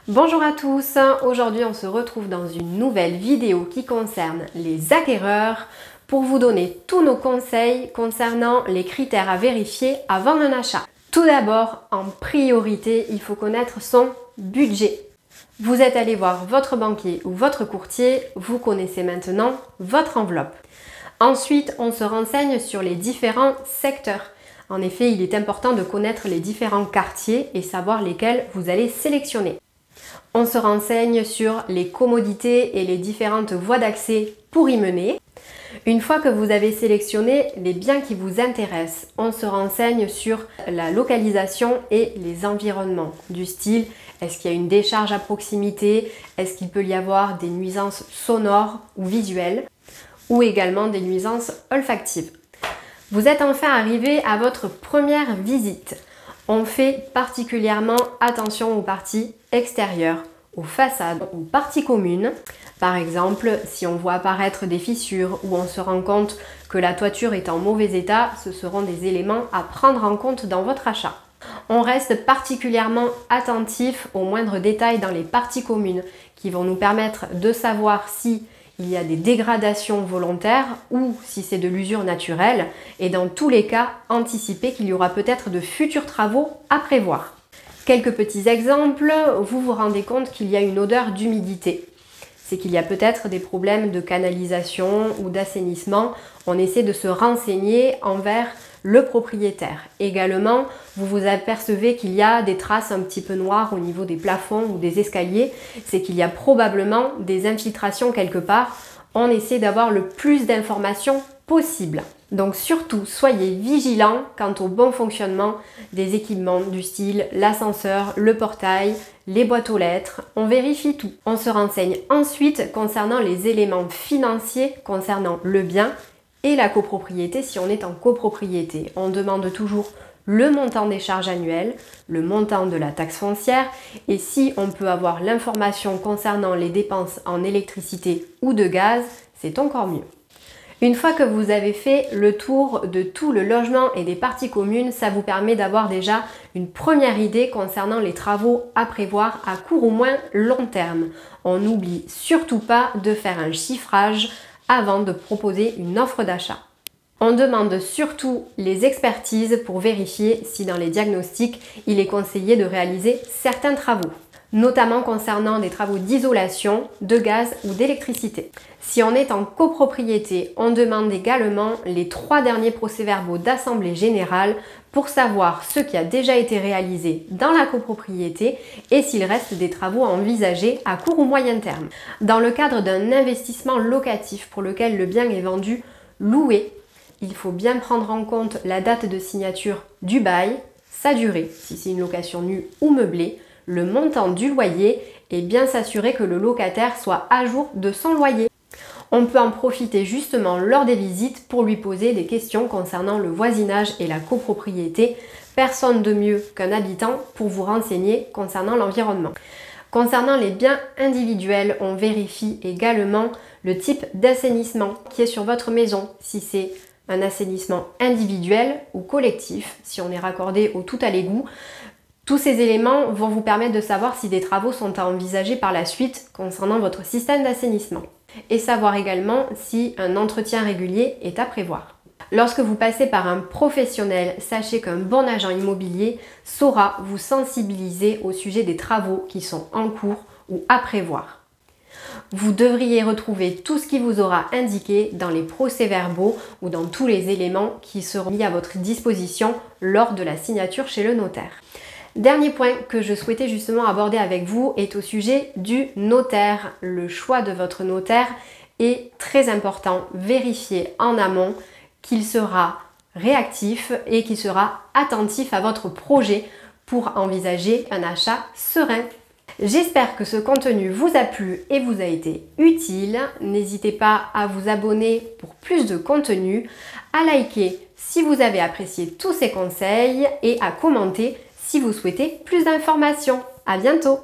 Bonjour à tous, aujourd'hui on se retrouve dans une nouvelle vidéo qui concerne les acquéreurs pour vous donner tous nos conseils concernant les critères à vérifier avant un achat. Tout d'abord, en priorité, il faut connaître son budget. Vous êtes allé voir votre banquier ou votre courtier, vous connaissez maintenant votre enveloppe. Ensuite, on se renseigne sur les différents secteurs. En effet, il est important de connaître les différents quartiers et savoir lesquels vous allez sélectionner. On se renseigne sur les commodités et les différentes voies d'accès pour y mener. Une fois que vous avez sélectionné les biens qui vous intéressent, on se renseigne sur la localisation et les environnements, du style est-ce qu'il y a une décharge à proximité, est-ce qu'il peut y avoir des nuisances sonores ou visuelles, ou également des nuisances olfactives. Vous êtes enfin arrivé à votre première visite. On fait particulièrement attention aux parties extérieures, aux façades, aux parties communes. Par exemple, si on voit apparaître des fissures ou on se rend compte que la toiture est en mauvais état, ce seront des éléments à prendre en compte dans votre achat. On reste particulièrement attentif aux moindres détails dans les parties communes qui vont nous permettre de savoir si il y a des dégradations volontaires ou si c'est de l'usure naturelle et dans tous les cas, anticiper qu'il y aura peut-être de futurs travaux à prévoir. Quelques petits exemples, vous vous rendez compte qu'il y a une odeur d'humidité. C'est qu'il y a peut-être des problèmes de canalisation ou d'assainissement. On essaie de se renseigner envers le propriétaire. Également, vous vous apercevez qu'il y a des traces un petit peu noires au niveau des plafonds ou des escaliers. C'est qu'il y a probablement des infiltrations quelque part. On essaie d'avoir le plus d'informations possible. Donc surtout, soyez vigilants quant au bon fonctionnement des équipements du style l'ascenseur, le portail, les boîtes aux lettres. On vérifie tout. On se renseigne ensuite concernant les éléments financiers concernant le bien et la copropriété si on est en copropriété. On demande toujours le montant des charges annuelles, le montant de la taxe foncière et si on peut avoir l'information concernant les dépenses en électricité ou de gaz, c'est encore mieux. Une fois que vous avez fait le tour de tout le logement et des parties communes, ça vous permet d'avoir déjà une première idée concernant les travaux à prévoir à court ou moins long terme. On n'oublie surtout pas de faire un chiffrage avant de proposer une offre d'achat. On demande surtout les expertises pour vérifier si dans les diagnostics, il est conseillé de réaliser certains travaux, notamment concernant des travaux d'isolation, de gaz ou d'électricité. Si on est en copropriété, on demande également les 3 derniers procès-verbaux d'assemblée générale pour savoir ce qui a déjà été réalisé dans la copropriété et s'il reste des travaux à envisager à court ou moyen terme. Dans le cadre d'un investissement locatif pour lequel le bien est vendu loué, il faut bien prendre en compte la date de signature du bail, sa durée, si c'est une location nue ou meublée, le montant du loyer et bien s'assurer que le locataire soit à jour de son loyer. On peut en profiter justement lors des visites pour lui poser des questions concernant le voisinage et la copropriété. Personne de mieux qu'un habitant pour vous renseigner concernant l'environnement. Concernant les biens individuels, on vérifie également le type d'assainissement qui est sur votre maison, si c'est un assainissement individuel ou collectif, si on est raccordé au tout à l'égout. Tous ces éléments vont vous permettre de savoir si des travaux sont à envisager par la suite concernant votre système d'assainissement et savoir également si un entretien régulier est à prévoir. Lorsque vous passez par un professionnel, sachez qu'un bon agent immobilier saura vous sensibiliser au sujet des travaux qui sont en cours ou à prévoir. Vous devriez retrouver tout ce qui vous aura indiqué dans les procès-verbaux ou dans tous les éléments qui seront mis à votre disposition lors de la signature chez le notaire. Dernier point que je souhaitais justement aborder avec vous est au sujet du notaire. Le choix de votre notaire est très important. Vérifiez en amont qu'il sera réactif et qu'il sera attentif à votre projet pour envisager un achat serein. J'espère que ce contenu vous a plu et vous a été utile. N'hésitez pas à vous abonner pour plus de contenu, à liker si vous avez apprécié tous ces conseils et à commenter si vous souhaitez plus d'informations. À bientôt!